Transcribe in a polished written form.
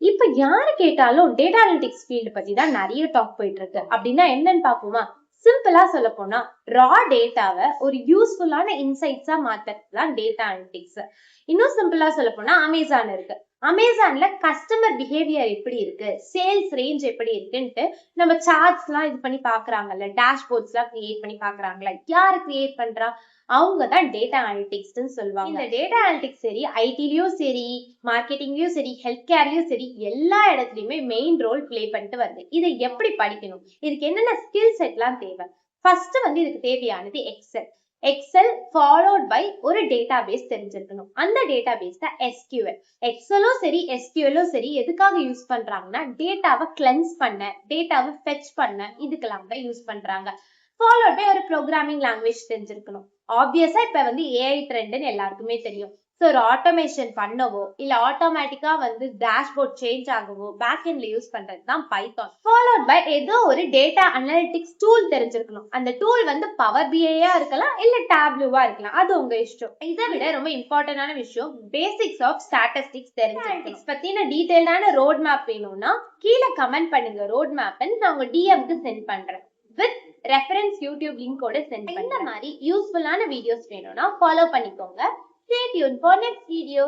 இப்ப யாரு கேட்டாலும் டேட்டா அனலிட்டிக்ஸ் ஃபீல்டு பத்தி தான் நிறைய டாக் போயிட்டு இருக்கு. அப்படின்னா என்னன்னு பாப்போமா? சிம்பிளா சொல்ல போனா ரா டேட்டாவை ஒரு யூஸ்ஃபுல்லான இன்சைட்ஸா மாத்ததான் டேட்டா அனலிட்டிக்ஸ். இன்னும் சிம்பிளா சொல்ல போனா அமேசான் இருக்கு. அமேசான்ல கஸ்டமர் பிஹேவியர் எப்படி இருக்கு, சேல்ஸ் ரேஞ்ச் எப்படி இருக்குன்ட்டு நம்ம சார்ட்ஸ் எல்லாம் இது பண்ணி பாக்குறாங்கல்ல, டேஷ்போர்ட்ஸ் எல்லாம் கிரியேட் பண்ணி பாக்குறாங்கல்ல, யாரு கிரியேட் பண்றா? அவங்கதான் டேட்டா அனலிட்டிக்ஸ் சொல்லுவாங்க. இந்த டேட்டா அனலிட்டிக்ஸ் சரி ஐடிலயும் சரி மார்க்கெட்டிங்லயும் சரி ஹெல்த் கேர்லயும் சரி எல்லா இடத்துலயுமே மெயின் ரோல் பிளே பண்ணிட்டு வருது. இதை எப்படி படிக்கணும், இதுக்கு என்னென்ன ஸ்கில் செட் எல்லாம் தேவை? ஃபர்ஸ்ட் இதுக்கு தேவையானது எக்ஸல் ஃபாலோட் பை ஒரு டேட்டா பேஸ் தெரிஞ்சிருக்கணும். அந்த டேட்டா பேஸ் தான் எஸ்கியூஎல். எக்ஸலும் சரி எஸ்கியூஎலும் சரி எதுக்காக யூஸ் பண்றாங்கன்னா டேட்டாவை கிளென்ஸ் பண்ண, டேட்டாவை ஃபெச் பண்ண, இதுக்கெல்லாம் தான் யூஸ் பண்றாங்க. ஃபாலோட் பை ஒரு ப்ரோக்ராமிங் லாங்குவேஜ் தெரிஞ்சிருக்கணும். ஆப்வியஸா இப்ப ஏஐ ட்ரெண்ட்னு எல்லாருக்குமே தெரியும். ஸோ ஒரு ஆட்டோமேஷன் பண்ணவோ இல்ல ஆட்டோமேட்டிக்கா டேஷ்போர்ட் சேஞ்ச் ஆகவோ பேக் எண்ட்ல யூஸ் பண்றது தான் பைத்தான். ஃபாலோட் பை ஏதோ ஒரு டேட்டா அனலிட்டிக்ஸ் டூல் தெரிஞ்சிருக்கணும். அந்த டூல் பவர் பிஐயா இருக்கலாம் இல்ல டேப்லூவா இருக்கலாம், அது உங்க இஷ்டம். இதை விட ரொம்ப இம்பார்ட்டன்டான விஷயம் பேசிக்ஸ் ஆஃப் ஸ்டாட்டிஸ்டிக்ஸ் தெரிஞ்சிருக்கணும். பத்தின டீடைல்டான ரோட் மேப் வேணும்னா கீழே கமெண்ட் பண்ணுங்க, ரோட் மேப் நான் உங்க டிஎம்க்கு சென்ட் பண்றேன். வித் ரெஃபரன்ஸ் யூடியூப் லிங்கோட சென்ட் பண்ண. இந்த மாதிரி யூஸ்ஃபுல்லான வீடியோஸ் வேணும்னா ஃபாலோ பண்ணிக்கோங்க. Stay tuned for next video.